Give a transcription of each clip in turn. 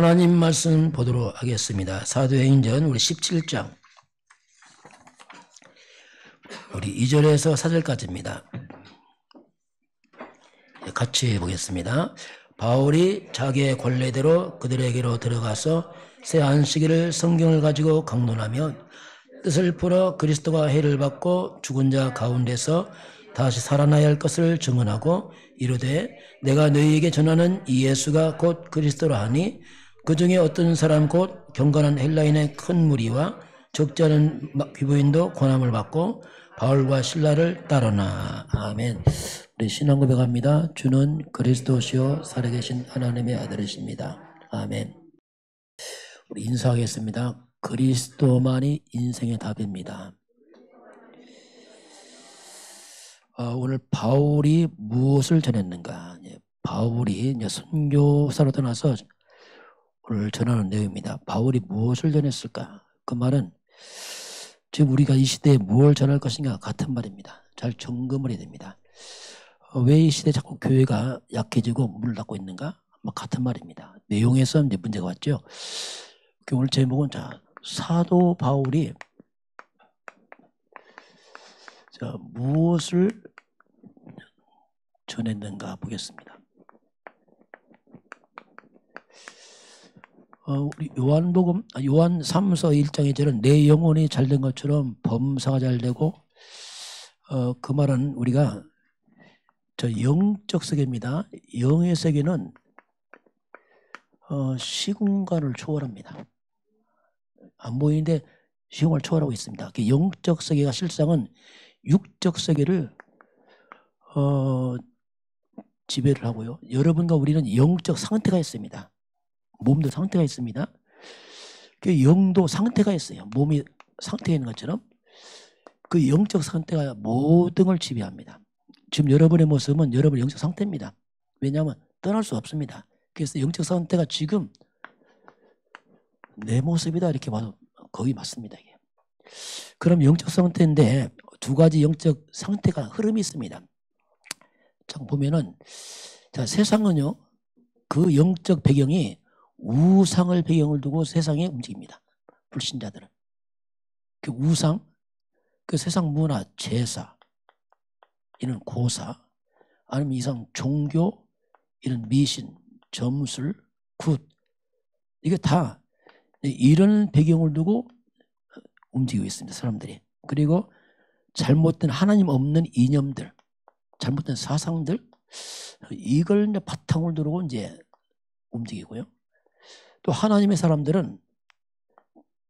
하나님 말씀 보도록 하겠습니다. 사도행전 우리 17장 우리 2절에서 4절까지입니다. 같이 보겠습니다. 바울이 자기의 권례대로 그들에게로 들어가서 새 안식일을 성경을 가지고 강론하며 뜻을 풀어 그리스도가 해를 받고 죽은 자 가운데서 다시 살아나야 할 것을 증언하고 이르되 내가 너희에게 전하는 이 예수가 곧 그리스도라 하니 그 중에 어떤 사람 곧 경건한 헬라인의 큰 무리와 적지 않은 귀부인도 권함을 받고 바울과 실라를 따르나. 아멘. 우리 신앙 고백합니다. 주는 그리스도시요 살아계신 하나님의 아들이십니다. 아멘. 우리 인사하겠습니다. 그리스도만이 인생의 답입니다. 오늘 바울이 무엇을 전했는가? 바울이 선교사로 떠나서 오늘 전하는 내용입니다. 바울이 무엇을 전했을까? 그 말은 지금 우리가 이 시대에 무엇을 전할 것인가 같은 말입니다. 잘 점검을 해야 됩니다. 왜 이 시대에 자꾸 교회가 약해지고 문을 닫고 있는가? 같은 말입니다. 내용에서 이제 문제가 왔죠. 오늘 제목은 사도 바울이 무엇을 전했는가 보겠습니다. 우리 요한 3서 1장에 저는 내 영혼이 잘된 것처럼 범사가 잘되고 그 말은 우리가 영적 세계입니다. 영의 세계는 시공간을 초월합니다. 안 보이는데 시공을 초월하고 있습니다. 영적 세계가 실상은 육적 세계를 지배를 하고요. 여러분과 우리는 영적 상태가 있습니다. 몸도 상태가 있습니다. 영도 상태가 있어요. 몸이 상태가 있는 것처럼 그 영적 상태가 모든 걸 지배합니다. 지금 여러분의 모습은 여러분의 영적 상태입니다. 왜냐하면 떠날 수 없습니다. 그래서 영적 상태가 지금 내 모습이다 이렇게 봐도 거의 맞습니다. 이게. 그럼 영적 상태인데 두 가지 영적 상태가 흐름이 있습니다. 자 보면은 세상은요 그 영적 배경이 우상을 배경을 두고 세상에 움직입니다. 불신자들은 그 우상, 그 세상 문화, 제사, 이런 고사, 아니면 이상 종교, 이런 미신, 점술, 굿 이게 다 이런 배경을 두고 움직이고 있습니다. 사람들이. 그리고 잘못된 하나님 없는 이념들, 잘못된 사상들 이걸 이제 바탕을 두고 이제 움직이고요. 또 하나님의 사람들은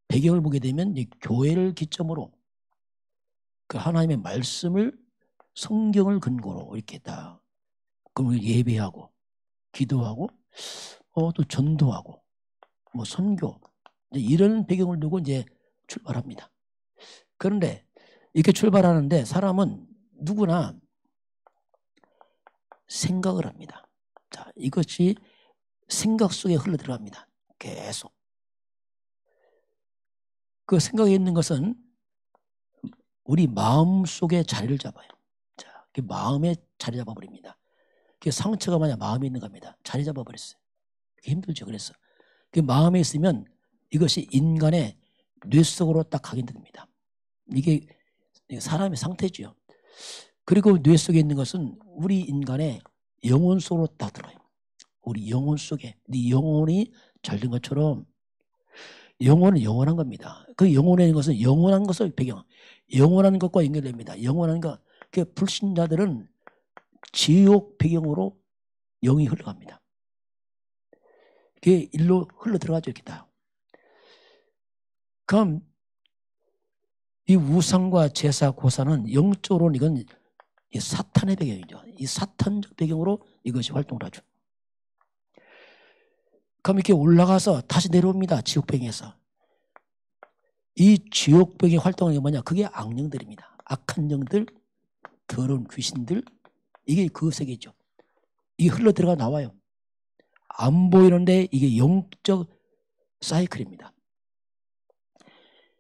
배경을 보게 되면 교회를 기점으로 그 하나님의 말씀을 성경을 근거로 이렇게 다 그걸 예배하고 기도하고 또 전도하고 선교 이런 배경을 두고 이제 출발합니다. 그런데 이렇게 출발하는데 사람은 누구나 생각을 합니다. 이것이 생각 속에 흘러 들어갑니다. 계속. 그 생각에 있는 것은 우리 마음 속에 자리를 잡아요. 그 마음에 자리 잡아버립니다. 그 상처가 만약 마음에 있는 겁니다. 자리 잡아버렸어요. 그게 힘들죠. 그래서 그 마음에 있으면 이것이 인간의 뇌 속으로 딱 가게 됩니다. 이게 사람의 상태죠. 그리고 뇌 속에 있는 것은 우리 인간의 영혼 속으로 딱 들어가요. 우리 영혼 속에 네 영혼이 잘된 것처럼 영혼은 영원한 겁니다. 그 영혼에 있는 것은 영원한 것을 배경, 영원한 것과 연결됩니다. 영원한 것. 그 불신자들은 지옥 배경으로 영이 흘러갑니다. 그게 일로 흘러 들어가죠. 이렇게 다. 그럼 이 우상과 제사, 고사는 영적으로는 이건 사탄의 배경이죠. 이 사탄적 배경으로 이것이 활동을 하죠. 그럼 이렇게 올라가서 다시 내려옵니다. 지옥배경에서. 이 지옥배경의 활동은 뭐냐? 그게 악령들입니다. 악한 영들, 더러운 귀신들, 이게 그 세계죠. 이게 흘러 들어가 나와요. 안 보이는데 이게 영적 사이클입니다.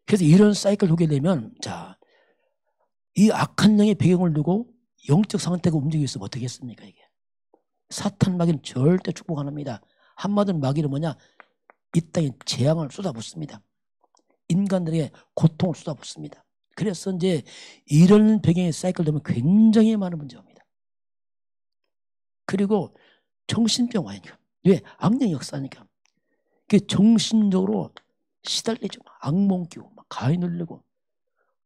그래서 이런 사이클을 보게 되면 이 악한 영의 배경을 두고 영적 상태가 움직이고 있으면 어떻게 했습니까? 이게 사탄 마귀는 절대 축복 안 합니다. 한마디로 마귀는 뭐냐? 이 땅에 재앙을 쏟아붓습니다. 인간들에게 고통을 쏟아붓습니다. 그래서 이제 이런 배경의 사이클 되면 굉장히 많은 문제가 옵니다. 그리고 정신병 와니까. 왜? 악령의 역사니까. 그 정신적으로 시달리죠. 악몽 끼고 막 가위 눌리고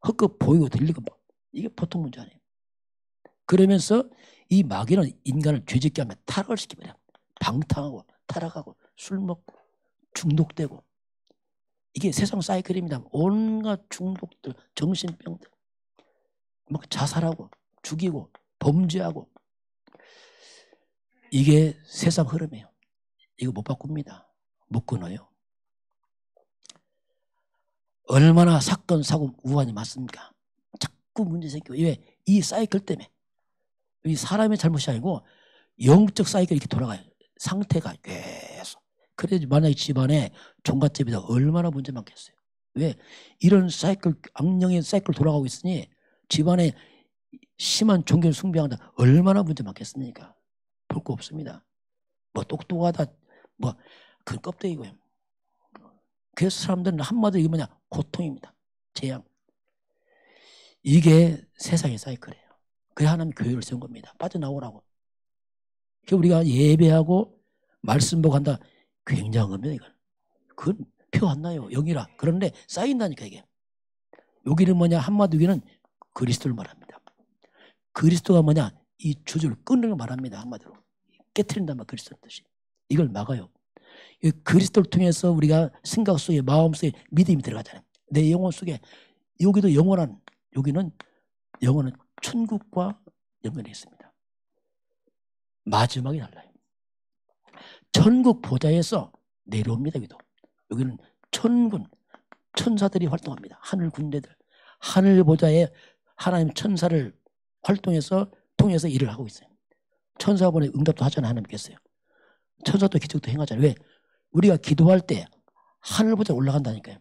헛것 보이고 들리고 막. 이게 보통 문제 아니에요. 그러면서 이 마귀는 인간을 죄짓게 하면 타락을 시키버려요. 방탕하고 타락하고 술 먹고 중독되고. 이게 세상 사이클입니다. 온갖 중독들, 정신병들, 막 자살하고 죽이고 범죄하고. 이게 세상 흐름이에요. 이거 못 바꿉니다. 못 끊어요. 얼마나 사건, 사고, 우환이 많습니까? 자꾸 문제 생기고. 왜? 이 사이클 때문에. 이 사람의 잘못이 아니고 영적 사이클이 이렇게 돌아가요. 상태가 계속. 그래야지 만약에 집안에 종갓집이다 얼마나 문제 많겠어요. 왜? 이런 사이클, 악령의 사이클 돌아가고 있으니 집안에 심한 종교 숭배한다 얼마나 문제 많겠습니까? 볼 거 없습니다. 뭐 똑똑하다 뭐 그건 껍데기고요. 그래서 사람들은 한마디로 이게 뭐냐? 고통입니다. 재앙. 이게 세상의 사이클이에요. 그래야 하나님 교회를 세운 겁니다. 빠져나오라고. 우리가 예배하고 말씀 보고 한다. 굉장한 겁니다. 이건. 그건 표 안 나요. 영이라. 그런데 쌓인다니까 이게. 여기는 뭐냐? 한마디 여기는 그리스도를 말합니다. 그리스도가 뭐냐? 이 주주를 끊는 걸 말합니다. 한마디로. 깨트린단 말 그리스도의 뜻이. 이걸 막아요. 그리스도를 통해서 우리가 생각 속에 마음 속에 믿음이 들어가잖아요. 내 영혼 속에 여기도 영원한 여기는 영혼은 천국과 연관이 있습니다. 마지막이 달라요. 천국 보좌에서 내려옵니다. 여기는 천군, 천사들이 활동합니다. 하늘 군대들. 하늘 보좌에 하나님 천사를 통해서 일을 하고 있어요. 천사분의 응답도 하잖아요. 하나님께서요. 천사도 기적도 행하잖아요. 왜? 우리가 기도할 때 하늘 보좌에 올라간다니까요.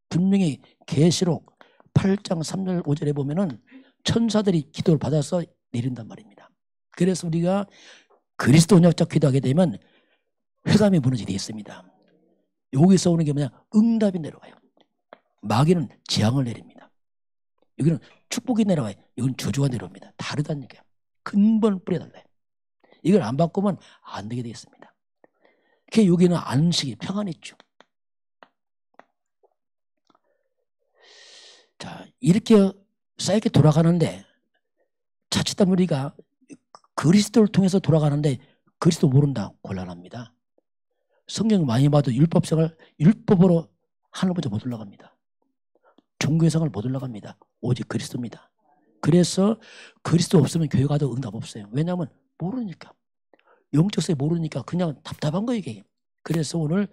분명히 계시록 8장 3절 5절에 보면은 천사들이 기도를 받아서 내린단 말입니다. 그래서 우리가 그리스도 언약적 기도하게 되면 회감이 무너지게 있습니다. 여기서 오는 게 뭐냐? 응답이 내려가요. 마귀는 재앙을 내립니다. 여기는 축복이 내려가요. 이건 저주가 내려옵니다. 다르다니까요. 근본 뿌려 달라요. 이걸 안 바꾸면 안 되게 되어 있습니다. 여기는 안식이 평안이 있죠. 자, 이렇게 쌓이게 돌아가는데 자칫하면 우리가 그리스도를 통해서 돌아가는데 그리스도 모른다. 곤란합니다. 성경 많이 봐도 율법으로 하늘보다 못 올라갑니다. 종교상을 못 올라갑니다. 오직 그리스도입니다. 그래서 그리스도 없으면 교회 가도 응답 없어요. 왜냐하면 모르니까. 영적 세계 모르니까 그냥 답답한 거예요 이게. 그래서 오늘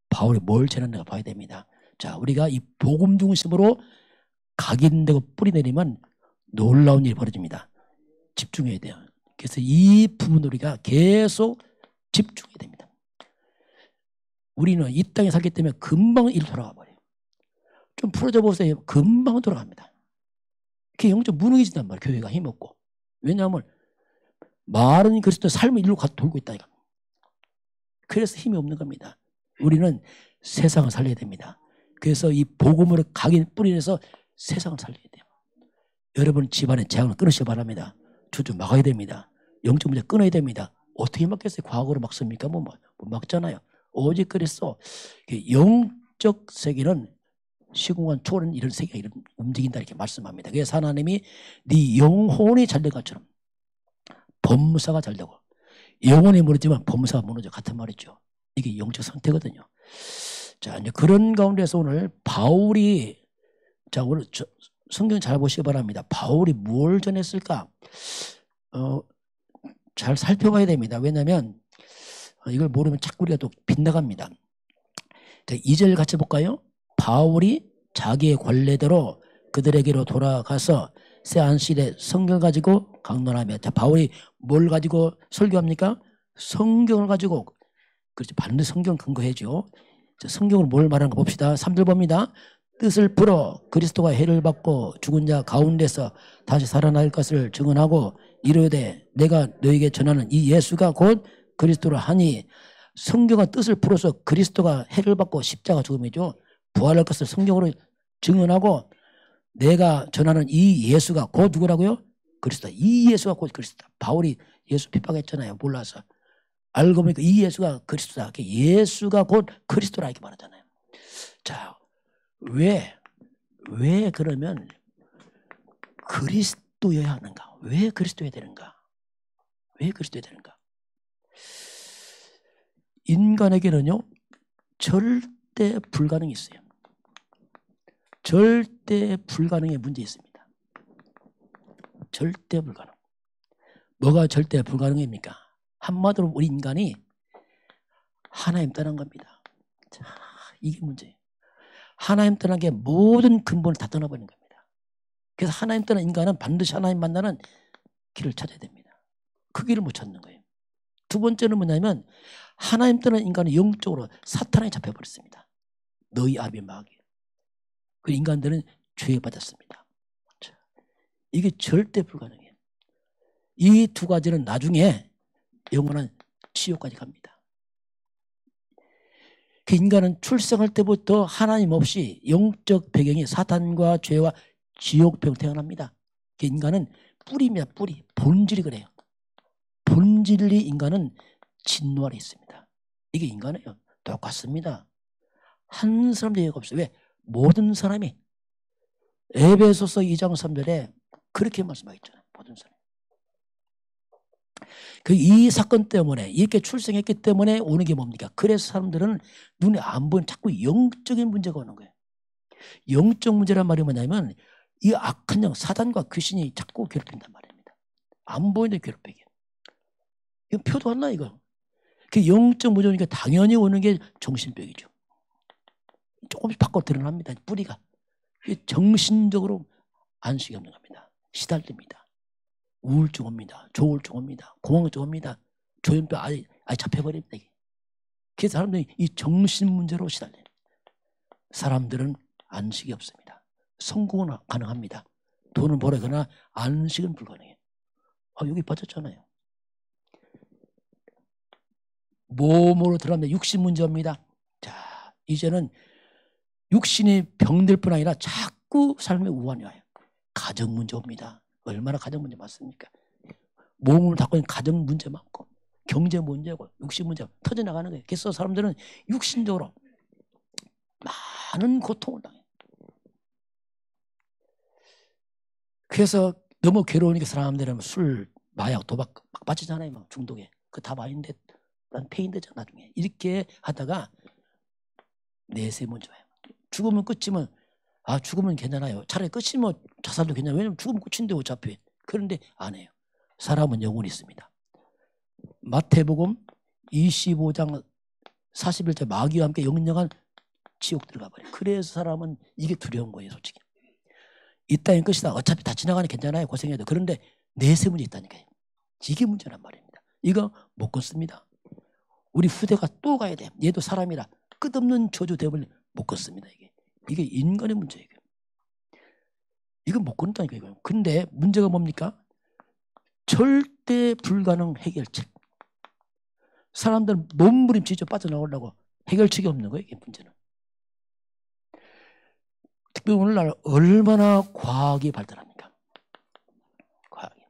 바울이 뭘 전했는가 봐야 됩니다. 자, 우리가 이 복음 중심으로 각인되고 뿌리 내리면 놀라운 일이 벌어집니다. 집중해야 돼요. 그래서 이 부분 우리가 계속 집중해야 됩니다. 우리는 이 땅에 살기 때문에 금방 일 돌아가 버려요. 좀 풀어져 보세요. 금방 돌아갑니다. 그게 영적 무능해진단 말이에요. 교회가 힘없고. 왜냐하면 말은 그리스도 삶을 일로 돌고 있다니까. 그래서 힘이 없는 겁니다. 우리는 세상을 살려야 됩니다. 그래서 이 복음으로 각인 뿌리내서 세상을 살려야 돼요. 여러분 집안의 재앙을 끊으시기 바랍니다. 주주 막아야 됩니다. 영적 문제 끊어야 됩니다. 어떻게 막겠어요? 과거로 막습니까? 못 막잖아요. 오직 그래서 영적 세계는 시공간 초월은 이런 세계가 이런 움직인다 이렇게 말씀합니다. 그래서 하나님이 네 영혼이 잘된 것처럼 법무사가 잘되고 영혼이 무너지면 법무사가 무너져 같은 말이죠. 이게 영적 상태거든요. 자, 이제 그런 가운데서 오늘 바울이 자 오늘 성경 잘 보시기 바랍니다. 바울이 뭘 전했을까? 잘 살펴봐야 됩니다. 왜냐하면 이걸 모르면 자꾸 우리가 또 빗나갑니다. 자, 2절 같이 볼까요? 바울이 자기의 관례대로 그들에게로 돌아가서 새 안식일에 성경을 가지고 강론하며. 자, 바울이 뭘 가지고 설교합니까? 성경을 가지고. 그렇죠. 반드시 성경 근거해죠. 자, 성경을 뭘 말하는가 봅시다. 3절 봅니다. 뜻을 풀어 그리스도가 해를 받고 죽은 자 가운데서 다시 살아날 것을 증언하고 이르되 내가 너에게 전하는 이 예수가 곧 그리스도라 하니 성경의 뜻을 풀어서 그리스도가 해를 받고 십자가 죽음이죠. 부활할 것을 성경으로 증언하고 내가 전하는 이 예수가 곧 누구라고요? 그리스도. 이 예수가 곧 그리스도다. 바울이 예수 핍박했잖아요. 몰라서. 알고 보니까 이 예수가 그리스도다. 예수가 곧 그리스도라 이렇게 말하잖아요. 자, 왜 그러면 그리스도여야 하는가? 왜 그리스도여야 되는가? 왜 그리스도여야 되는가? 인간에게는요, 절대 불가능이 있어요. 절대 불가능의 문제 있습니다. 절대 불가능. 뭐가 절대 불가능입니까? 한마디로 우리 인간이 하나님 떠난 겁니다. 자, 이게 문제예요. 하나님 떠난 게 모든 근본을 다 떠나버린 겁니다. 그래서 하나님 떠난 인간은 반드시 하나님 만나는 길을 찾아야 됩니다. 그 길을 못 찾는 거예요. 두 번째는 뭐냐면 하나님 떠난 인간은 영적으로 사탄에 잡혀버렸습니다. 너희 아비 마귀. 그 인간들은 죄에 빠졌습니다. 자, 이게 절대 불가능해요. 이 두 가지는 나중에 영원한 지옥까지 갑니다. 그 인간은 출생할 때부터 하나님 없이 영적 배경이 사탄과 죄와 지옥병 태어납니다. 그 인간은 뿌리입니다. 뿌리. 본질이 그래요. 본질이 인간은 진노 아래 있습니다. 이게 인간이에요. 똑같습니다. 한 사람도 예가 없어요. 왜? 모든 사람이 에베소서 2장 3절에 그렇게 말씀하셨잖아요. 모든 사람. 이 사건 때문에 이렇게 출생했기 때문에 오는 게 뭡니까? 그래서 사람들은 눈에 안 보이는 자꾸 영적인 문제가 오는 거예요. 영적 문제란 말이 뭐냐면 이 악한 영, 사단과 귀신이 자꾸 괴롭힌단 말입니다. 안 보이는데 괴롭히게. 이거 표도 안 나, 이거. 그 영적 문제니까 당연히 오는 게 정신병이죠. 조금씩 밖으로 드러납니다. 뿌리가. 정신적으로 안식이 없는 겁니다. 시달립니다. 우울증 옵니다. 조울증 옵니다. 공황증 옵니다. 조현병 아예 잡혀버립니다. 그래서 사람들이 이 정신 문제로 시달려요. 사람들은 안식이 없습니다. 성공은 가능합니다. 돈은 벌어거나 안식은 불가능해요. 여기 빠졌잖아요. 몸으로 들어가면 육신 문제입니다. 자, 이제는 육신이 병들 뿐 아니라 자꾸 삶에 우환이 와요. 가정 문제 옵니다. 얼마나 가정 문제 많습니까? 몸을 닫고 있는 가정 문제 많고 경제 문제고 육신 문제 터져나가는 거예요. 그래서 사람들은 육신적으로 많은 고통을 당해요. 그래서 너무 괴로우니까 사람들은 술, 마약, 도박 막 빠지잖아요. 막 중독에. 그 다 마인데 난 폐인되잖아 나중에. 이렇게 하다가 내세 문제 와요. 죽으면 끝이면 죽으면 괜찮아요. 차라리 끝이면 자살도 괜찮아요. 왜냐면 죽으면 끝인데 어차피. 그런데 안 해요. 사람은 영혼이 있습니다. 마태복음 25장 41절 마귀와 함께 영영한 지옥 들어가 버려요. 그래서 사람은 이게 두려운 거예요. 솔직히. 이 땅의 끝이다. 어차피 다 지나가니 괜찮아요. 고생해도. 그런데 내세 문제 있다니까요. 이게 문제란 말입니다. 이거 못 걷습니다. 우리 후대가 또 가야 돼. 얘도 사람이라 끝없는 저주 대벌 못 걷습니다. 이게 인간의 문제예요. 이건 못 걷는다니까요. 근데 문제가 뭡니까? 절대 불가능 해결책. 사람들은 몸부림치죠. 빠져나오려고. 해결책이 없는 거예요. 이게 문제는. 특히 오늘날 얼마나 과학이 발달합니까? 과학이.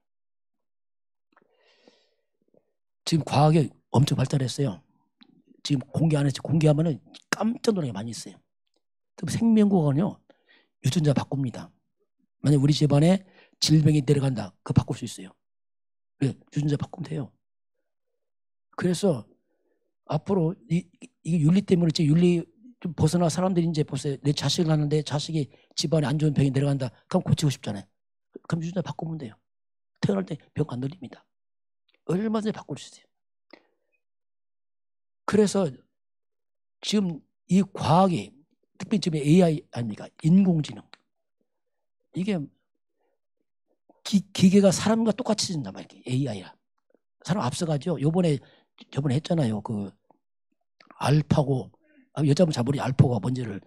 지금 과학이 엄청 발달했어요. 지금 공개 안 했지. 공개하면은 깜짝 놀라게 많이 있어요. 특히 생명과학은요, 유전자 바꿉니다. 만약 우리 집안에 질병이 내려간다. 그거 바꿀 수 있어요. 왜? 유전자 바꾸면 돼요. 그래서 앞으로 이게 윤리 때문에 그렇지, 윤리 좀 벗어나 사람들이 이제 보세요. 내 자식을 낳는데 자식이 집안에 안 좋은 병이 내려간다. 그럼 고치고 싶잖아요. 그럼 유전자 바꾸면 돼요. 태어날 때 병 안 걸립니다. 얼마든지 바꿀 수 있어요. 그래서 지금 이 과학이 특히 지금 AI 아닙니까? 인공지능. 이게 기계가 사람과 똑같이 진단 말이에요. AI야. 사람 앞서가죠. 요번에 했잖아요. 그 알파고, 여자분 잘 모르지. 알파고가 뭔지를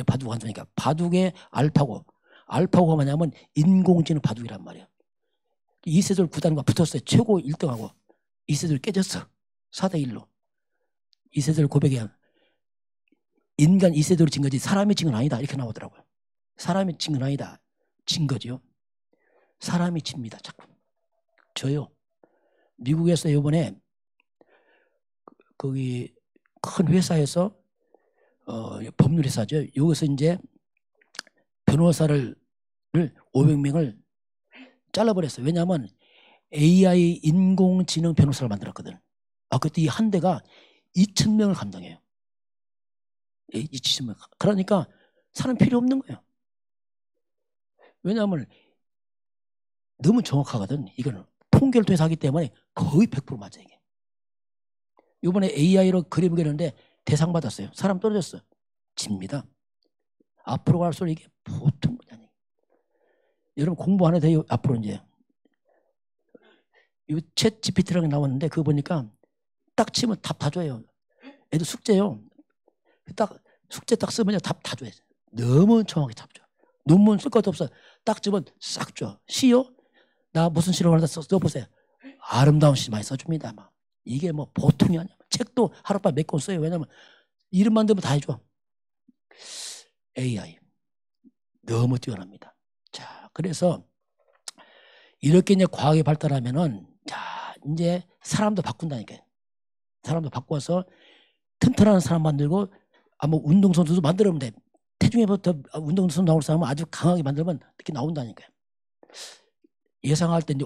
바둑 한 소니까. 바둑의 알파고가 뭐냐면 인공지능 바둑이란 말이에요. 이세돌 구단과 붙었어요. 최고 1등하고. 이세돌 깨졌어. 4대1로. 2세대를 고백해. 인간 2세대로 진 거지 사람이 진 건 아니다. 이렇게 나오더라고요. 사람이 진 건 아니다. 진 거죠. 사람이 집니다. 자꾸. 저요. 미국에서 이번에 거기 큰 회사에서 법률회사죠. 여기서 이제 변호사를 500명을 잘라버렸어요. 왜냐하면 AI 인공지능 변호사를 만들었거든. 그때 이 한 대가 2,000명을 감당해요. 2,000명. 그러니까 사람 필요 없는 거예요. 왜냐하면 너무 정확하거든. 이거는 통계를 통해서 하기 때문에 거의 100% 맞아 이게. 이번에 AI로 그림을 그렸는데 대상 받았어요. 사람 떨어졌어. 집니다. 앞으로 갈수록 이게 보통 문제 아니에요. 여러분 공부 안 해도 돼요. 앞으로 이제 이 챗 GPT라는 게 나왔는데 그거 보니까 딱 치면 답 다 줘요. 애들 숙제요. 딱 숙제 딱 쓰면 답 다 줘요. 너무 정확하게 답 줘. 논문 쓸 것도 없어. 딱 주면 싹 줘. 시요? 나 무슨 시로 하나 써보세요. 아름다운 시 많이 써줍니다. 막. 이게 뭐 보통이 아니야. 책도 하룻밤 몇 권 써요. 왜냐면 이름만 되면 다 해줘. AI 너무 뛰어납니다. 자, 그래서 이렇게 이제 과학이 발달하면은 자 이제 사람도 바꾼다니까요. 사람도 바꿔서 튼튼한 사람 만들고 뭐 운동선수도 만들면 돼. 태중에부터 운동선수 나올 사람은 아주 강하게 만들면 이렇게 나온다니까요. 예상할 때 이제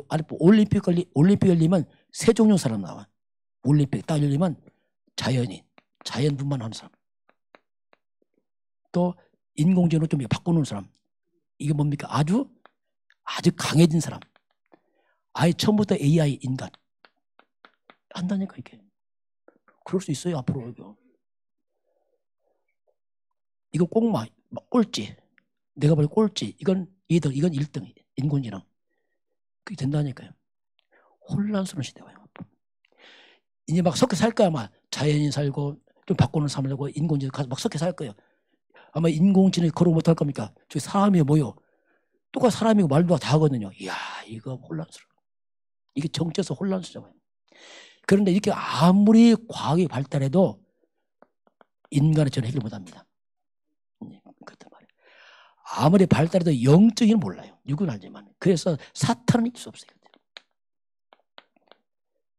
올림픽 열리면 세 종류 사람 나와. 올림픽 딱 열리면 자연분만 하는 사람. 또 인공지능으로 좀 바꾸는 사람. 이게 뭡니까? 아주 강해진 사람. 아예 처음부터 AI 인간. 한다니까 이게. 그럴 수 있어요 앞으로. 이거 꼭 막 꼴찌. 내가 볼 꼴찌. 이건 2등, 이건 1등. 인공지능. 그게 된다니까요. 혼란스러운 시대가 와요. 이제 막 섞여 살 거야. 아마 자연인 살고 좀 바꾸는 사람 살고 인공지능 가서 막 섞여 살 거예요. 아마 인공지능이 그러고 못할 겁니까? 저기 사람이 뭐요? 똑같이 사람이고 말도 다 하거든요. 이야 이거 혼란스러워. 이게 정치에서 혼란스러워요. 그런데 이렇게 아무리 과학이 발달해도 인간은 저는 해결 못합니다. 그렇단 말이에요. 아무리 발달해도 영적인 몰라요. 육은 알지만. 그래서 사탄은 이길 수 없어요.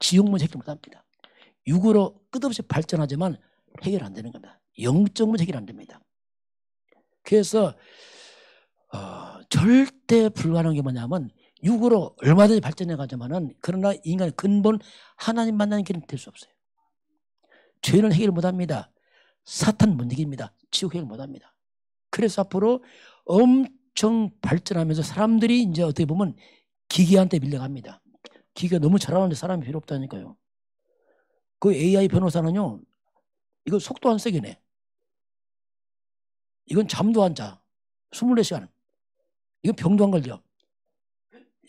지옥문 해결 못합니다. 육으로 끝없이 발전하지만 해결 안 되는 겁니다. 영적 문제 해결 안 됩니다. 그래서 절대 불가능한 게 뭐냐면 육으로 얼마든지 발전해 가지만은 그러나 인간의 근본 하나님 만나는 길은 될 수 없어요. 죄는 해결 못합니다. 사탄 못 이깁니다. 지옥 해결 못합니다. 그래서 앞으로 엄청 발전하면서 사람들이 이제 어떻게 보면 기계한테 밀려갑니다. 기계가 너무 잘하는데 사람이 필요 없다니까요. 그 AI 변호사는요, 이거 속도 안 세게네. 이건 잠도 안 자. 24시간. 이건 병도 안 걸려.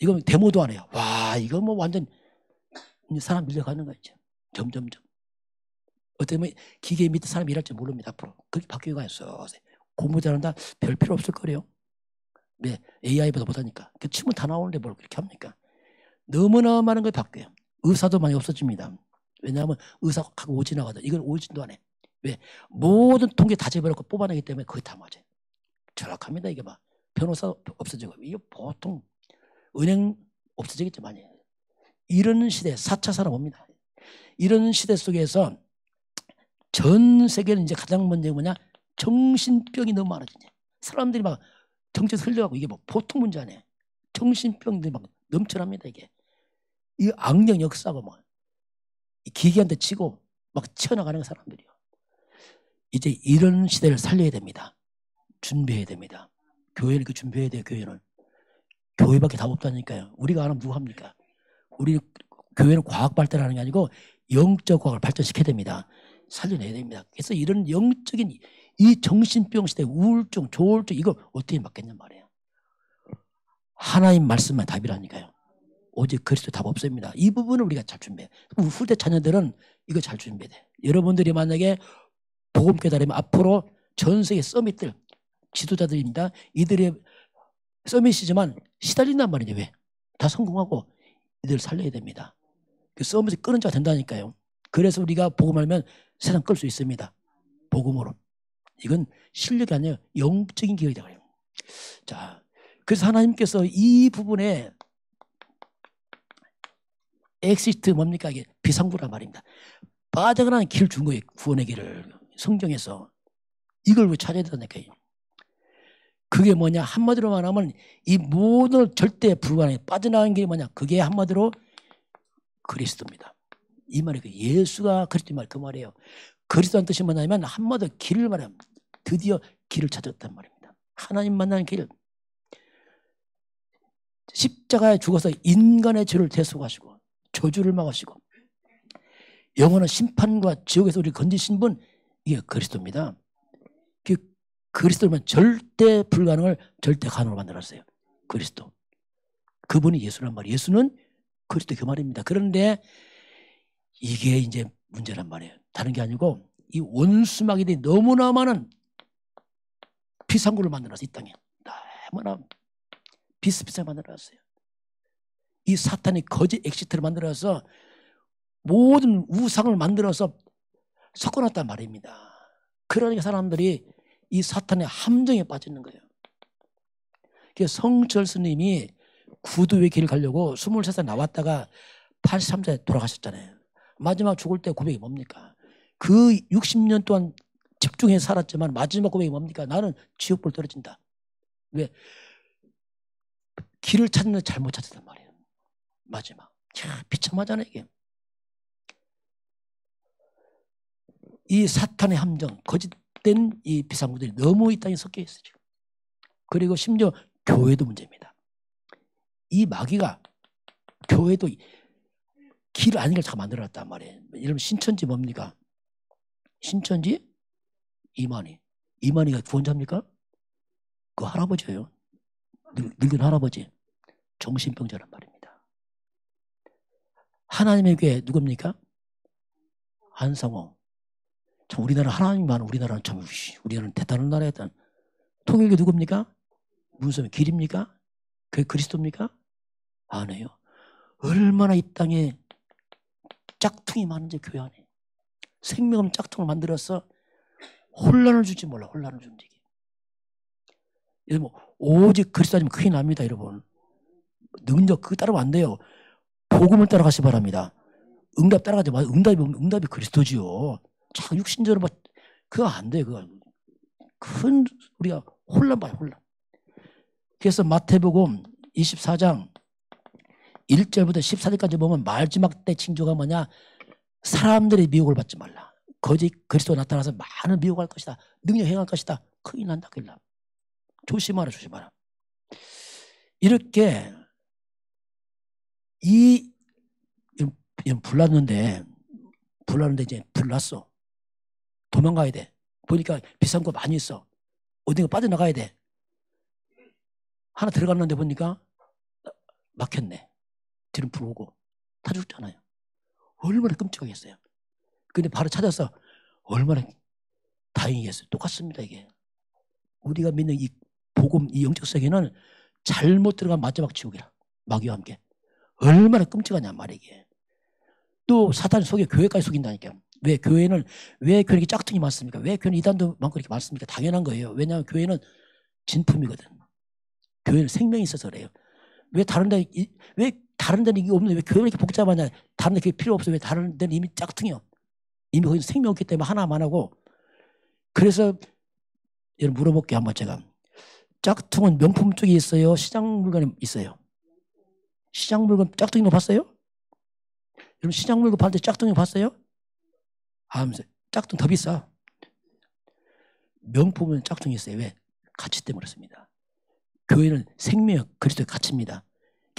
이건 데모도 안 해요. 와, 이거 뭐 완전 사람 밀려가는 거죠. 점점점. 어떻게 보면 기계 밑에 사람이 일할 줄 모릅니다. 앞으로. 그렇게 바뀌어 가요. 공부 잘한다? 별 필요 없을 거래요. 왜? AI보다 못하니까. 그 치면 다 나오는데 뭘 그렇게 합니까? 너무나 많은 걸 바뀌어요. 의사도 많이 없어집니다. 왜냐하면 의사하고 오진 나가다. 이건 오진도 안 해. 왜? 모든 통계 다 집어넣고 뽑아내기 때문에 거의 다 맞아요. 절약합니다. 이게 막. 변호사 없어지고. 이게 보통 은행 없어지겠죠. 많이. 이런 시대, 4차 산업 옵니다. 이런 시대 속에서 전 세계는 이제 가장 문제가 뭐냐? 정신병이 너무 많아지냐. 사람들이 막 정체에서 흘려가고 이게 뭐 보통 문제 아니에요. 정신병들이 막 넘쳐납니다. 이게. 이 악령 역사가 뭐 기계한테 치고 막 튀어나가는 사람들이요. 이제 이런 시대를 살려야 됩니다. 준비해야 됩니다. 교회는 그 준비해야 돼요. 교회는. 교회밖에 답 없다니까요. 우리가 아는 누가 합니까? 우리 교회는 과학 발달하는 게 아니고 영적 과학을 발전시켜야 됩니다. 살려내야 됩니다. 그래서 이런 영적인 이 정신병 시대 우울증, 조울증 이거 어떻게 막겠냔 말이에요. 하나님 말씀만 답이라니까요. 오직 그리스도 답 없습니다. 이 부분을 우리가 잘 준비해. 우리 후대 자녀들은 이거 잘 준비해야 돼. 여러분들이 만약에 복음 깨달으면 앞으로 전 세계 서밋들 지도자들입니다. 이들의 서밋이지만 시달린단 말이죠. 왜? 다 성공하고 이들 살려야 됩니다. 그 서밋이 끊은 자가 된다니까요. 그래서 우리가 복음하면 세상 끌 수 있습니다. 복음으로. 이건 실력이 아니에요. 영적인 기회이다. 자, 그래서 하나님께서 이 부분에 엑시트 뭡니까? 이게 비상구란 말입니다. 빠져나가는 길을 준 거예요. 구원의 길을. 성경에서. 이걸 왜 찾아야 된다니까요. 그게 뭐냐? 한마디로 말하면 이 모든 절대 불가능해. 빠져나가는 길이 뭐냐? 그게 한마디로 그리스도입니다. 이 말이 예수가 그리스도 말 그 말이에요. 그리스도란 뜻이 뭐냐면 한마디로 길을 말하면 드디어 길을 찾았단 말입니다. 하나님 만나는 길. 십자가에 죽어서 인간의 죄를 대속하시고 저주를 막으시고 영원한 심판과 지옥에서 우리를 건지신 분, 이게 그리스도입니다. 그 그리스도면 절대 불가능을 절대 가능으로 만들었어요. 그리스도. 그분이 예수란 말이에요. 예수는 그리스도 그 말입니다. 그런데 이게 이제 문제란 말이에요. 다른 게 아니고 이 원수마귀들이 너무나 많은 비상구를 만들었어요. 이 땅에. 너무나 비슷비슷하게 만들어놨어요. 이 사탄이 거짓 엑시트를 만들어서 모든 우상을 만들어서 섞어놨단 말입니다. 그러니까 사람들이 이 사탄의 함정에 빠지는 거예요. 그래서 성철 스님이 구두의 길을 가려고 23살 나왔다가 83살에 돌아가셨잖아요. 마지막 죽을 때 고백이 뭡니까? 그 60년 동안 집중해서 살았지만 마지막 고백이 뭡니까? 나는 지옥불 떨어진다. 왜? 길을 찾는데 잘못 찾았단 말이에요. 마지막. 비참하잖아요 이게. 이 사탄의 함정, 거짓된 이 비상구들이 너무 이 땅에 섞여 있어요 지금. 그리고 심지어 교회도 문제입니다. 이 마귀가 교회도 길 아닌 걸 다 만들어놨단 말이에요. 이러면 신천지 뭡니까? 신천지 이만희. 이만희가 구원자입니까? 그 할아버지예요. 늙은 할아버지. 정신병자란 말입니다. 하나님의 교회 누굽니까? 한상호. 참 우리나라 하나님만 우리나라는 참 우리나라는 대단한 나라였다. 통일교 누굽니까? 문선민 길입니까? 그게 그리스도입니까? 아니에요. 얼마나 이 땅에 짝퉁이 많은지 교회 안에. 생명 없는 짝퉁을 만들어서 혼란을 줄지 몰라. 혼란을 준지. 여러분 오직 그리스도 아니면 큰일 납니다. 여러분. 능력 그거 따르면 안 돼요. 복음을 따라가시 바랍니다. 응답 따라가지 마세요. 응답이 그리스도지요. 자 육신적으로 막 그거 안 돼요. 그거 큰 우리가 혼란 봐요. 혼란. 그래서 마태복음 24장 1절부터 14절까지 보면 마지막 때 징조가 뭐냐? 사람들의 미혹을 받지 말라. 거짓 그리스도 나타나서 많은 미혹할 것이다. 능력 행할 것이다. 큰일 난다. 큰일 나. 조심하라. 조심하라. 이렇게 불났는데 이제 불났어. 도망가야 돼. 보니까 비싼 거 많이 있어. 어딘가 빠져나가야 돼. 하나 들어갔는데 보니까 막혔네. 뒤로 불오고 다 죽잖아요. 얼마나 끔찍하겠어요. 근데 바로 찾아서 얼마나 다행이겠어요. 똑같습니다. 이게 우리가 믿는 이 복음, 이 영적 세계는 잘못 들어간 마지막 지옥이라. 마귀와 함께. 얼마나 끔찍하냐 말이야 이게. 또 사탄이 속여 교회까지 속인다니까요. 왜 교회는 이렇게 짝퉁이 많습니까? 왜 교회는 이단도 많고 이렇게 많습니까? 당연한 거예요. 왜냐하면 교회는 진품이거든. 교회는 생명이 있어서 그래요. 왜 다른 데는 이게 없는데 왜 교회는 이렇게 복잡하냐? 다른 데 그게 필요 없어. 왜 다른 데는 이미 짝퉁이요. 이미 거기 생명 없기 때문에 하나만 하고. 그래서 여러분 물어볼게요. 한번 제가. 짝퉁은 명품 쪽에 있어요? 시장 물건에 있어요? 시장 물건 짝퉁이 봤어요? 여러분 시장 물건 팔 때 짝퉁이 봤어요? 하면서 짝퉁 더 비싸. 명품은 짝퉁이 있어요. 왜? 가치 때문에 그렇습니다. 교회는 생명, 그리스도의 가치입니다.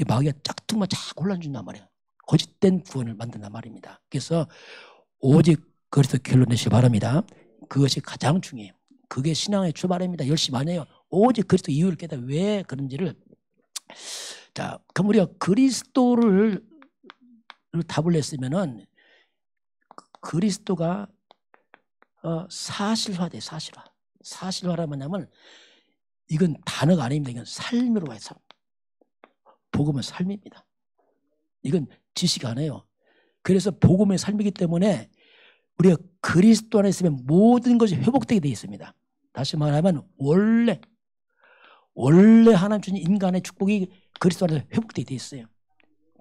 마귀가 짝퉁만 자꾸 혼란 준단 말이에요. 거짓된 구원을 만든단 말입니다. 그래서 오직 그리스도 결론 내시기 바랍니다. 그것이 가장 중요해요. 그게 신앙의 출발입니다. 열심히 안 해요. 오직 그리스도 이유를 깨달아 왜 그런지를. 자, 그럼 우리가 그리스도를 답을 냈으면은 그리스도가 사실화돼. 사실화라면 뭐냐면 이건 단어가 아닙니다. 이건 삶으로 가요. 삶. 복음은 삶입니다. 이건 지식 아니에요. 그래서 복음의 삶이기 때문에 우리가 그리스도 안에 있으면 모든 것이 회복되게 되어 있습니다. 다시 말하면 원래 하나님 주신 인간의 축복이 그리스도 안에 회복되게 되어 있어요.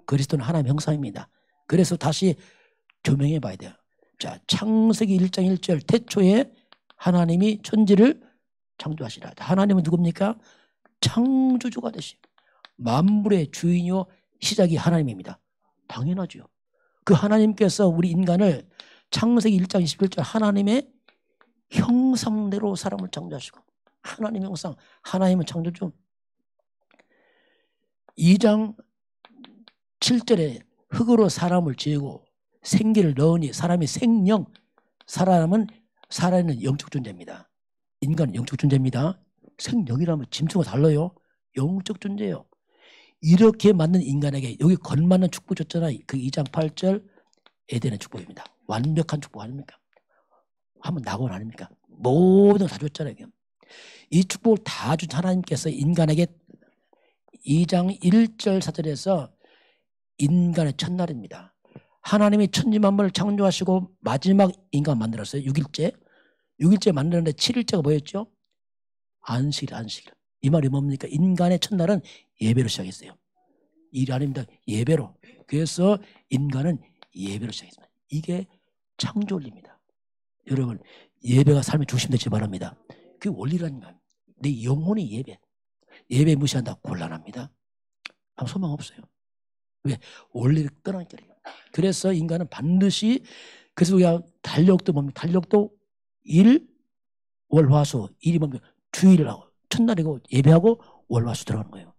그리스도는 하나님의 형상입니다. 그래서 다시 조명해 봐야 돼요. 자, 창세기 1장 1절 태초에 하나님이 천지를 창조하시라. 하나님은 누굽니까? 창조주가 되시오. 만물의 주인이요 시작이 하나님입니다. 당연하죠. 그 하나님께서 우리 인간을 창세기 1장 21절 하나님의 형상대로 사람을 창조하시고, 하나님의 형상, 하나님은 창조주. 2장 7절에 흙으로 사람을 지으고 생기를 넣으니 사람이 생령, 사람은 살아있는 영적 존재입니다. 인간은 영적 존재입니다. 생령이라면 짐승과 달라요. 영적 존재예요. 이렇게 만든 인간에게 여기 걸맞는 축복 줬잖아요. 그 2장 8절 에덴의 축복입니다. 완벽한 축복 아닙니까? 한번 낙원 아닙니까? 모든 걸 다 줬잖아요. 이 축복을 다 준 하나님께서 인간에게 2장 1절 4절에서 인간의 첫날입니다. 하나님이 천지만물을 창조하시고 마지막 인간 만들었어요. 6일째 만드는데 7일째가 뭐였죠? 안식일. 이 말이 뭡니까? 인간의 첫날은 예배로 시작했어요. 일이 아닙니다. 예배로. 그래서 인간은 예배로 시작했습니다. 이게 창조원리입니다. 여러분, 예배가 삶의 중심 되지 바랍니다. 그게 원리라는 거예요. 내 영혼이 예배 무시한다 곤란합니다. 아무 소망 없어요. 왜? 원리를 떠나니까. 그래서 인간은 반드시, 그래서 우리가 달력도 뭡니까? 달력도 일, 월, 화, 수. 일이 뭡니까? 주일을 하고 첫날이고 예배하고 월, 화, 수 들어가는 거예요.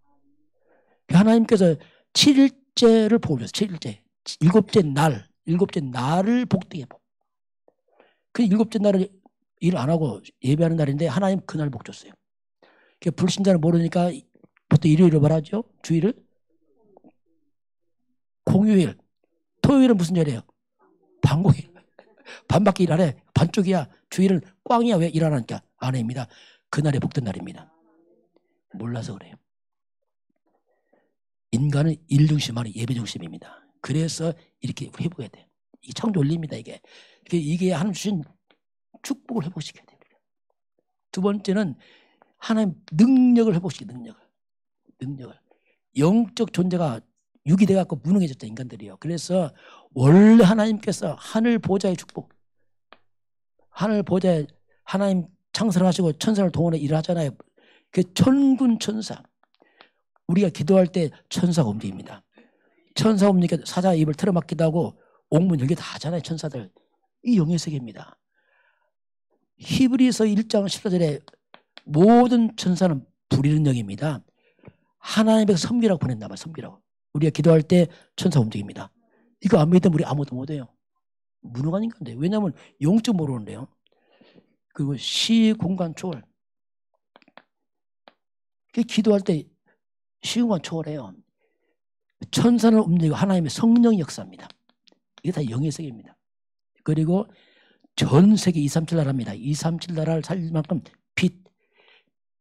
하나님께서 7일째를 복을 줬어요. 7일째. 일곱째 날을 복되게 복. 그 일곱째 날을 일 안 하고 예배하는 날인데 하나님 그날 복 줬어요. 불신자는 모르니까 보통 일요일을 말하죠. 주일을. 공휴일. 토요일은 무슨 절이에요? 반공일. 반밖에 일 안 해. 반쪽이야. 주일은 꽝이야. 왜 일 안 하니까? 아닙니다. 그날이 복된 날입니다. 몰라서 그래요. 인간은 일 중심 아니 예배 중심입니다. 그래서 이렇게 회복해야 돼요. 이 창조 원리입니다. 이게 하나님 주신 축복을 회복시켜야 돼요. 두 번째는 하나님 능력을 회복시켜야 돼요. 능력을. 영적 존재가 육이 돼갖고 무능해졌다 인간들이요. 그래서 원래 하나님께서 하늘 보좌의 축복, 하늘 보좌에 하나님 창설을 하시고 천사를 동원해 일을 하잖아요. 그 천군 천사. 우리가 기도할 때 천사가 움직입니다. 천사 움직이니까 사자 입을 틀어막기도 하고 옥문 열기도 하잖아요. 천사들. 이 영의 세계입니다. 히브리서 1장 14절에 모든 천사는 불이는 영입니다. 하나님에서 섬기라고 보냈나 봐요. 섬기라고. 우리가 기도할 때 천사 움직입니다. 이거 안 믿으면 우리 아무도 못해요. 무능한 인간인데. 왜냐하면 영적 모르는데요. 그리고 시공간 초월. 기도할 때 시공간 초월해요. 천사는 움직이고 하나님의 성령 역사입니다. 이게 다 영의 세계입니다. 그리고 전 세계 237 나라입니다. 237 나라를 살릴 만큼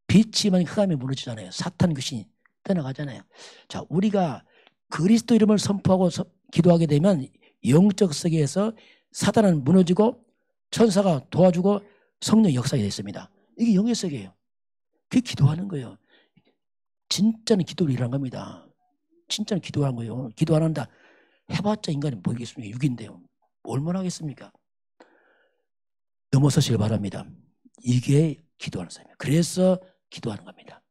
빛이 만약 흑암에 무너지잖아요. 사탄 귀신이 떠나가잖아요. 자, 우리가 그리스도 이름을 선포하고 기도하게 되면 영적 세계에서 사탄은 무너지고 천사가 도와주고 성령 역사가 있습니다. 이게 영의 세계예요. 그게 기도하는 거예요. 진짜는 기도를 일하는 겁니다. 진짜는 기도하는 거예요. 기도 안 한다. 해봤자 인간이 뭐겠습니까? 6인데요. 얼마나 하겠습니까? 넘어서시길 바랍니다. 이게 기도하는 사람이에요. 그래서 기도하는 겁니다.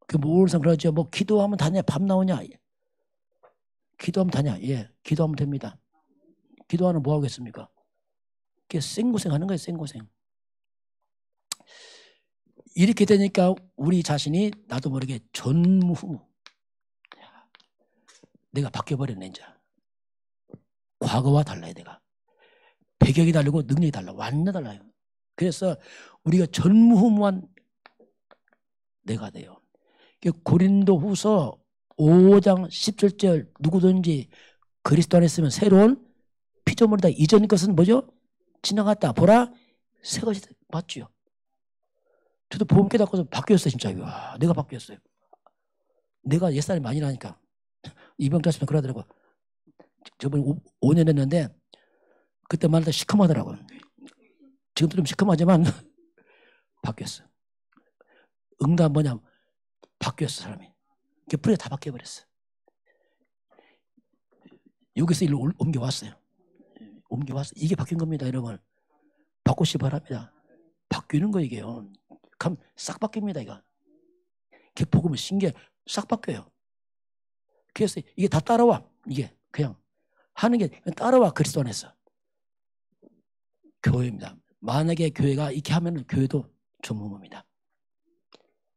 그 모르는 사람 그러죠. 뭐 기도하면 다냐? 밥 나오냐? 기도하면 다냐? 예, 기도하면 됩니다. 기도하면 뭐 하겠습니까? 그게 생고생 하는 거예요. 생고생. 이렇게 되니까 우리 자신이 나도 모르게 전무후무. 내가 바뀌어버렸네 이제. 과거와 달라요. 내가. 배경이 다르고 능력이 달라. 완전 달라요. 그래서 우리가 전무후무한 내가 돼요. 고린도후서 5장 17절 누구든지 그리스도 안에 있으면 새로운 피조물이다. 이전 것은 뭐죠? 지나갔다. 보라 새 것이 맞죠. 저도 보험 깨닫고서 바뀌었어요. 진짜. 와, 내가 바뀌었어요. 내가 옛사람이 많이 나니까. 이병자 씨는 그러더라고. 저번에 5년 했는데 그때 말할 때 시커멓더라고요. 지금도 좀 시커멓지만 바뀌었어. 응답 뭐냐? 바뀌었어, 사람이. 불이 다 바뀌어버렸어. 여기서 일로 옮겨왔어요. 옮겨왔어. 이게 바뀐 겁니다, 여러분. 바꾸시 바랍니다. 바뀌는 거 이게요. 그럼 싹 바뀝니다, 이거. 복음은 신기해. 싹 바뀌어요. 그래서 이게 다 따라와. 이게 그냥 하는 게 따라와. 그리스도 안에서. 교회입니다. 만약에 교회가 이렇게 하면 교회도 전무입니다.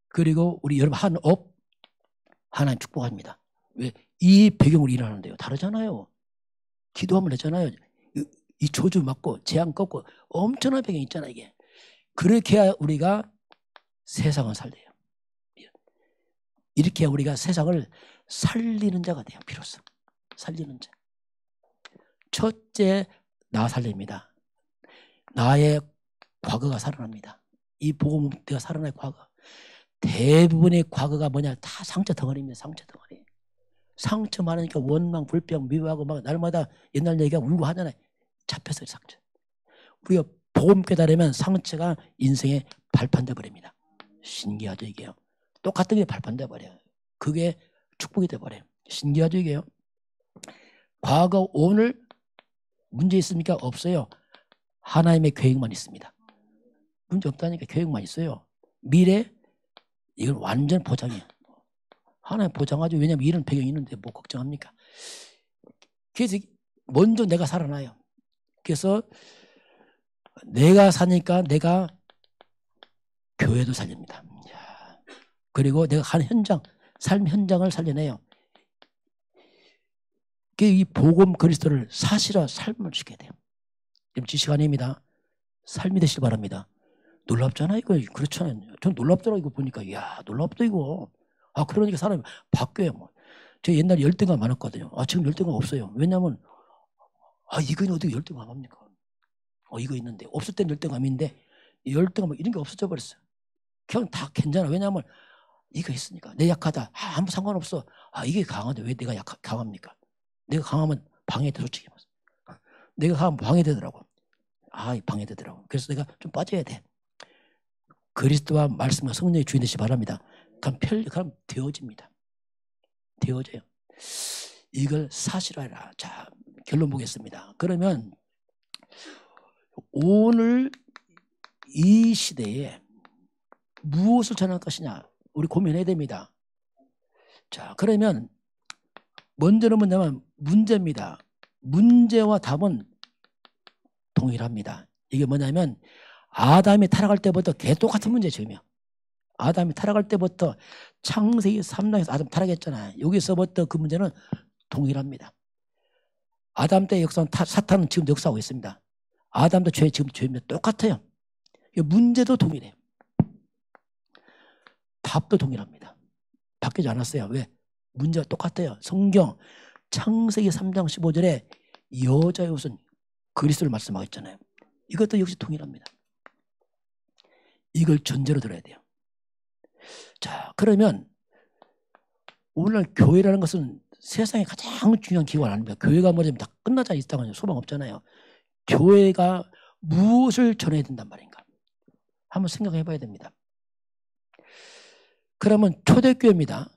그리고 우리 여러분 한 업 하나님 축복합니다. 왜? 이 배경으로 일하는데요. 다르잖아요. 기도하면 되잖아요. 이 조주 맞고 재앙 꺾고 엄청난 배경이 있잖아요. 이게. 그렇게 해야 우리가 세상을 살려요. 이렇게 해야 우리가 세상을 살리는 자가 돼요. 비로소. 살리는 자. 첫째, 나 살립니다. 나의 과거가 살아납니다. 이 복음대가 살아날 과거. 대부분의 과거가 뭐냐? 다 상처 덩어리입니다. 상처 덩어리. 상처 많으니까 원망, 불평, 미워하고 막 날마다 옛날 얘기가 울고 하잖아요. 잡혔어요, 상처. 우리가 복음 깨달으면 상처가 인생에 발판돼 버립니다. 신기하죠, 이게요. 똑같은 게 발판돼 버려요. 그게 축복이 돼 버려요. 신기하죠, 이게요. 과거, 오늘 문제 있습니까? 없어요. 하나님의 계획만 있습니다. 문제 없다니까. 계획만 있어요. 미래, 이건 완전 보장이에요. 하나님 보장하죠. 왜냐하면 이런 배경이 있는데 뭐 걱정합니까? 그래서 먼저 내가 살아나요. 그래서 내가 사니까 내가 교회도 살립니다. 그리고 내가 한 현장, 삶 현장을 살려내요. 이 복음 그리스도를 사실화 삶을 시켜야 돼요. 지식 아닙니다. 삶이 되시길 바랍니다. 놀랍잖아 이거. 그렇잖아요. 전 놀랍더라 이거 보니까. 이야 놀랍다 이거. 그러니까 사람이 바뀌어요. 뭐. 저 옛날에 열등감 많았거든요. 지금 열등감 없어요. 왜냐하면 이건 어떻게 열등감 합니까? 이거 있는데. 없을 땐 열등감인데 열등감 이런 게 없어져 버렸어요. 그냥 다 괜찮아. 왜냐하면 이거 있으니까. 내 약하다. 아무 상관없어. 이게 강한데 왜 내가 강합니까? 내가 강하면 방해돼 솔직히. 내가 강하면 방해되더라고. 방해되더라고. 그래서 내가 좀 빠져야 돼. 그리스도와 말씀과 성령의 주인 되시기 바랍니다. 그럼 되어집니다. 되어져요. 이걸 사실화해라. 자, 결론 보겠습니다. 그러면 오늘 이 시대에 무엇을 전할 것이냐 우리 고민해야 됩니다. 자, 그러면 먼저는 뭐냐면 문제입니다. 문제와 답은 동일합니다. 이게 뭐냐면 아담이 타락할 때부터 계속 똑같은 문제 지금요. 아담이 타락할 때부터 창세기 3장에서 아담 타락했잖아요. 여기서부터 그 문제는 동일합니다. 아담 때 역사는 사탄은 지금 역사하고 있습니다. 아담도 지금 죄입니다. 똑같아요. 문제도 동일해요. 답도 동일합니다. 바뀌지 않았어요. 왜? 문제가 똑같아요. 성경 창세기 3장 15절에 여자의 옷은 그리스도를 말씀하고 있잖아요. 이것도 역시 동일합니다. 이걸 전제로 들어야 돼요. 자, 그러면 오늘날 교회라는 것은 세상에 가장 중요한 기관 아닙니까? 교회가 뭐냐면 다 끝나자 있다가 소망 없잖아요. 교회가 무엇을 전해야 된단 말인가? 한번 생각해 봐야 됩니다. 그러면 초대교회입니다.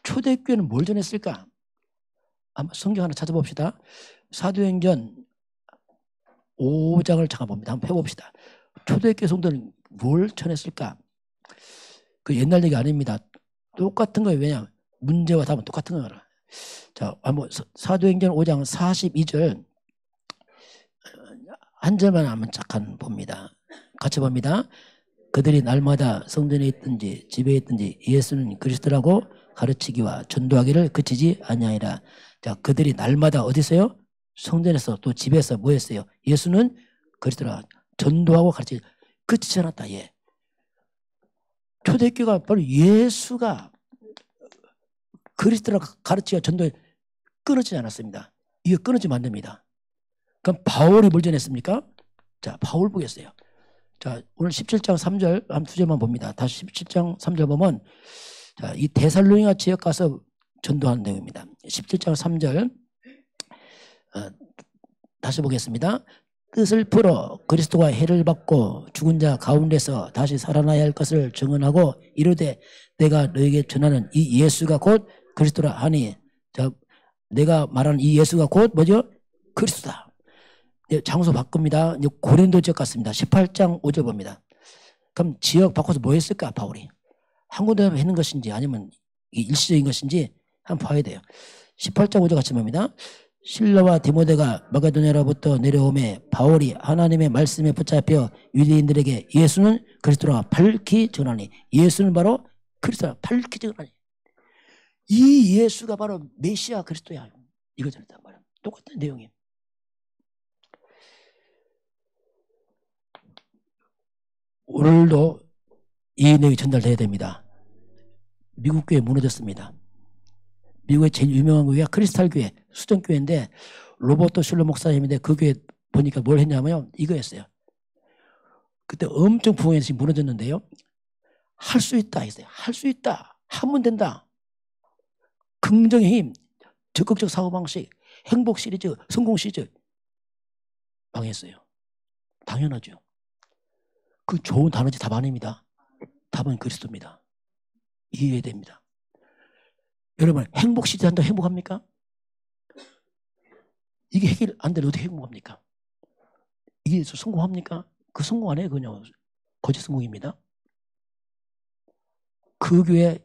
초대교회는 뭘 전했을까? 한번 성경 하나 찾아봅시다. 사도행전 5장을 잠깐 봅니다. 한번 펴봅시다. 초대교회 성도는 뭘 전했을까? 그 옛날 얘기 아닙니다. 똑같은 거예요. 왜냐? 문제와 답은 똑같은 거라. 자, 한번 사도행전 5장 42절 한 절만 한번 잠깐 봅니다. 같이 봅니다. 그들이 날마다 성전에 있든지 집에 있든지 예수는 그리스도라고 가르치기와 전도하기를 그치지 아니하리라. 자, 그들이 날마다 어디서요? 성전에서 또 집에서 뭐 했어요? 예수는 그리스도라 전도하고 가르치기 그치지 않았다. 예. 초대교회가 바로 예수가 그리스도라 가르치기와 전도에 끊어지지 않았습니다. 이게 끊어지면 안 됩니다. 그럼 바울이 뭘 전했습니까? 자, 바울 보겠어요. 자, 오늘 17장 3절 한 두 절만 봅니다. 다시 17장 3절 보면 자, 이 데살로니가 지역 가서 전도하는 내용입니다. 17장 3절 다시 보겠습니다. 뜻을 풀어 그리스도가 해를 받고 죽은 자 가운데서 다시 살아나야 할 것을 증언하고 이르되 내가 너에게 전하는 이 예수가 곧 그리스도라 하니. 자, 내가 말하는 이 예수가 곧 뭐죠? 그리스도다. 장소 바꿉니다. 이제 고린도 지역 같습니다. 18장 5절 봅니다. 그럼 지역 바꿔서 뭐 했을까 바울이? 한 군데 했는 것인지 아니면 일시적인 것인지 한번 봐야 돼요. 18장 5절 같이 봅니다. 실라와 디모데가 마게도냐로부터 내려오매 바울이 하나님의 말씀에 붙잡혀 유대인들에게 예수는 그리스도라 밝히 전하니. 예수는 바로 그리스도라 밝히 전하니. 이 예수가 바로 메시아 그리스도야. 이거 전했단 말이야. 똑같은 내용이에요. 오늘도 이 내용이 전달돼야 됩니다. 미국 교회 무너졌습니다. 미국의 제일 유명한 교회가 크리스탈 교회, 수정교회인데 로버트 슐러 목사님인데 그 교회 보니까 뭘 했냐면요. 이거였어요. 그때 엄청 부흥해서 무너졌는데요. 할 수 있다 했어요. 할 수 있다. 하면 된다. 긍정의 힘, 적극적 사고방식, 행복 시리즈, 성공 시리즈 망했어요. 당연하죠. 그 좋은 단어지 답 아닙니다. 답은 그리스도입니다. 이해해야 됩니다. 여러분 행복 시리즈 한다고 행복합니까? 이게 해결 안 되면 어떻게 행복합니까? 이게 성공합니까? 그 성공 안 해요. 그냥 거짓 성공입니다. 그 교회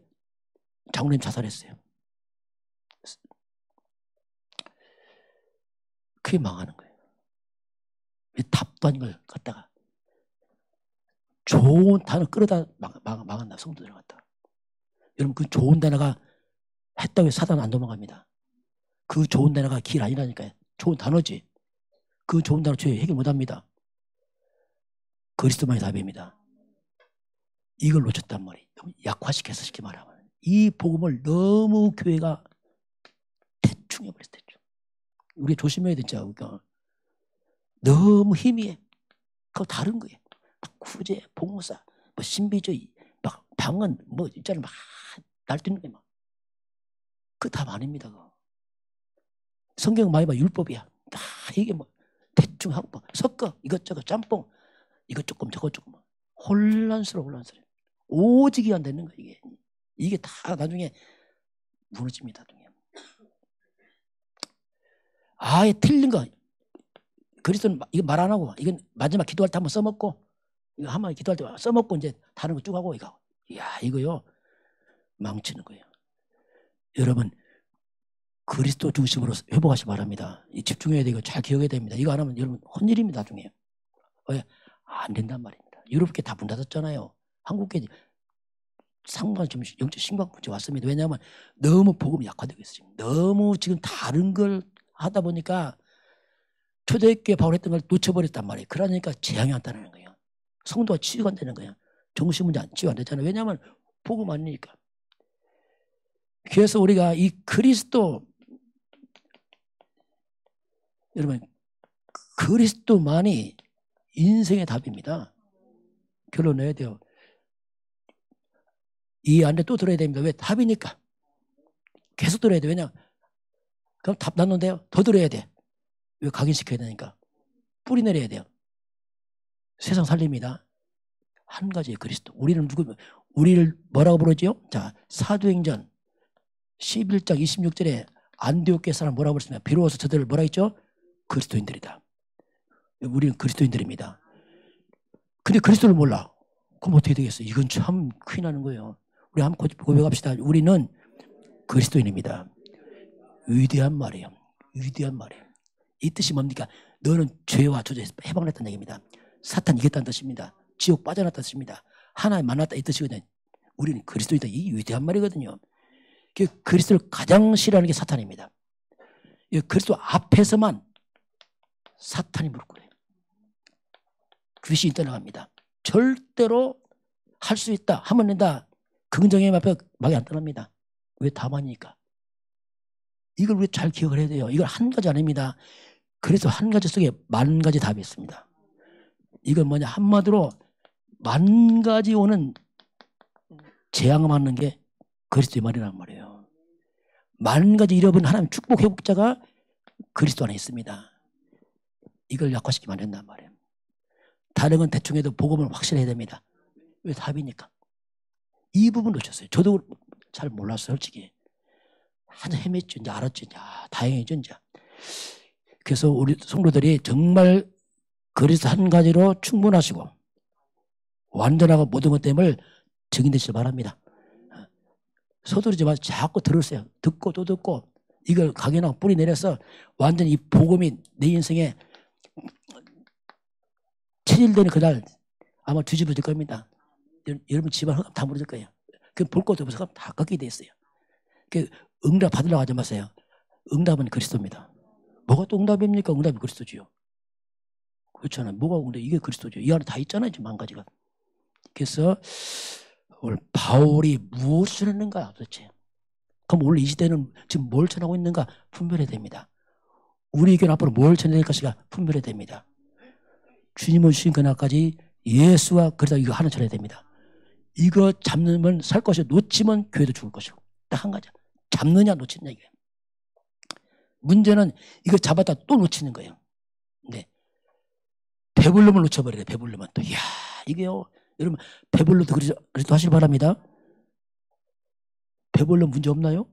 장로님 자살했어요. 그게 망하는 거예요. 답도 아닌 걸 갖다가 좋은 단어 끌어다 망한다. 성도들 갖다. 여러분 그 좋은 단어가 했다고 해서 사단은 안 도망갑니다. 그 좋은 단어가 길 아니라니까요. 좋은 단어지. 그 좋은 단어 죄 해결 못합니다. 그리스도만이 답입니다. 이걸 놓쳤단 말이에요. 약화시켜서 쉽게 말하면. 이 복음을 너무 교회가 대충 해버렸어. 대충. 우리 조심해야 되죠. 그러니까 너무 희미해. 그거 다른 거예요. 구제, 봉사, 뭐 신비주의, 막 방언, 뭐 있잖아요. 막 날뛰는 게 막. 그 답 아닙니다. 그거. 성경 많이 봐 율법이야. 다 이게 뭐 대충 하고 뭐 섞어 이것저것 짬뽕 이것 조금 저것 조금 혼란스러워. 오직이 안 되는 거야 이게 다 나중에 무너집니다. 나중에. 아예 틀린 거. 그리스도는 이거 말 안 하고 이건 마지막 기도할 때 한번 써먹고 이거 한번 기도할 때 써먹고 이제 다른 거 쭉 하고 이거. 야 이거요 망치는 거예요. 여러분 그리스도 중심으로 회복하시기 바랍니다. 집중해야 되고 잘 기억해야 됩니다. 이거 안 하면 여러분 혼일입니다. 나중에. 왜? 안 된단 말입니다. 유럽계 다 문 닫았잖아요. 한국계 상관 좀 영적 심각문제 왔습니다. 왜냐하면 너무 복음이 약화되고 있어요. 너무 지금 다른 걸 하다 보니까 초대교회 바울 했던 걸 놓쳐버렸단 말이에요. 그러니까 재앙이 왔다는 거예요. 성도가 치유가 안 되는 거예요. 정신문제 치유 안 되잖아요. 왜냐하면 복음 아니니까. 그래서 우리가 이 그리스도 여러분 그리스도만이 인생의 답입니다. 결론 내야 돼요. 이 안에 또 들어야 됩니다. 왜? 답이니까. 계속 들어야 돼. 왜냐? 그럼 답 났는데요. 더 들어야 돼. 왜? 각인시켜야 되니까. 뿌리 내려야 돼요. 세상 살립니다. 한 가지의 그리스도. 우리를 뭐라고 부르지요? 자, 사도행전 11장 26절에 안디옥 사람 뭐라고 그랬습니까? 비로소 저들을 뭐라 했죠? 그리스도인들이다. 우리는 그리스도인들입니다. 근데 그리스도를 몰라. 그럼 어떻게 되겠어요? 이건 참 큰일 나는 거예요. 우리 한번 고백합시다. 우리는 그리스도인입니다. 위대한 말이에요. 위대한 말이에요. 이 뜻이 뭡니까? 너는 죄와 저주에서 해방됐다는 얘기입니다. 사탄 이겼다는 뜻입니다. 지옥 빠져났다는 뜻입니다. 하나님 만났다 이 뜻이거든요. 우리는 그리스도이다. 이 위대한 말이거든요. 그리스도를 가장 싫어하는 게 사탄입니다. 그리스도 앞에서만 사탄이 무릎 꿇어요. 귀신이 떠나갑니다. 절대로 할 수 있다, 하면 된다. 긍정의 앞에 막이 안 떠납니다. 왜? 다만이니까. 이걸 우리 잘 기억을 해야 돼요. 이걸 한 가지 아닙니다. 그래서 한 가지 속에 만 가지 답이 있습니다. 이건 뭐냐? 한마디로 만 가지 오는 재앙을 맞는 게 그리스도의 말이란 말이에요. 만 가지 잃어버린 하나님 축복 회복자가 그리스도 안에 있습니다. 이걸 약화시키면 안 된단 말이에요. 다른 건 대충 해도 복음은 확실해야 됩니다. 왜 답이니까. 이 부분 놓쳤어요. 저도 잘 몰랐어요, 솔직히. 한참 헤맸죠. 이제 알았죠. 야, 다행이죠, 이제. 그래서 우리 성도들이 정말 그리스도 한 가지로 충분하시고 완전하고 모든 것됨을 증인되시길 바랍니다. 서두르지 마시고 자꾸 들으세요. 듣고 또 듣고 이걸 각인하고 뿌리 내려서 완전히 이 복음이 내 인생에 체질되는 그날 아마 뒤집어질 겁니다. 여러분 집안 흑암 다 무너질 거예요. 그 볼 것도 없어서 다 꺾이게 돼 있어요. 그 응답 받으려고 하지 마세요. 응답은 그리스도입니다. 뭐가 또 응답입니까? 응답이 그리스도지요. 그렇잖아요. 뭐가 응답? 이게 그리스도죠. 이 안에 다 있잖아요. 지금 한 가지가. 그래서 오늘 바울이 무엇을 했는가 도대체. 그럼 오늘 이 시대는 지금 뭘 전하고 있는가 분별해야 됩니다. 우리 교회는 앞으로 뭘 전해야 될 것인가 분별해야 됩니다. 주님은 오신 그날까지 예수와 그리스도 이거 하나 전해야 됩니다. 이거 잡으면 살 것이고 놓치면 교회도 죽을 것이고 딱 한 가지. 잡느냐 놓치느냐 이게. 문제는 이거 잡았다 또 놓치는 거예요. 네. 배불름을 놓쳐버려요. 배불름은 또 이야 이게요. 여러분 배불러도 그리스도 하시기 바랍니다. 배불러 문제 없나요?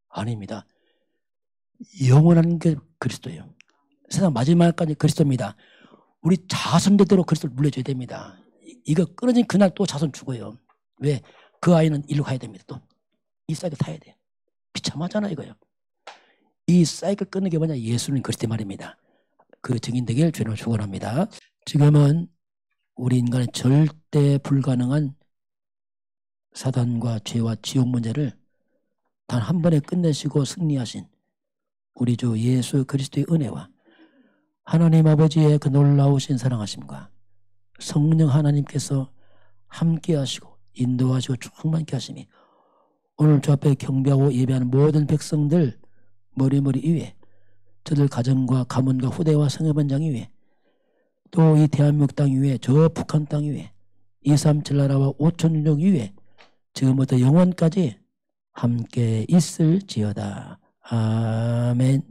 아닙니다. 영원한 게 그리스도예요. 세상 마지막까지 그리스도입니다. 우리 자손대대로 그리스도를 물려줘야 됩니다. 이거 끊어진 그날 또 자손 죽어요. 왜? 그 아이는 일로 가야 됩니다. 또 이 사이클 타야 돼요. 비참하잖아 이거요. 이 사이클 끊는 게 뭐냐? 예수는 그리스도 말입니다. 그 증인 되길 주님으로 축원합니다. 지금은 우리 인간의 절대 불가능한 사단과 죄와 지옥 문제를 단 한 번에 끝내시고 승리하신 우리 주 예수 그리스도의 은혜와 하나님 아버지의 그 놀라우신 사랑하심과 성령 하나님께서 함께 하시고 인도하시고 충만케 하심이 오늘 주 앞에 경배하고 예배하는 모든 백성들 머리머리 위에 저들 가정과 가문과 후대와 성회반장 위에 또 이 대한민국 땅 위에 저 북한 땅 위에 237 나라와 5천 민족 위에 지금부터 영원까지 함께 있을지어다. 아멘.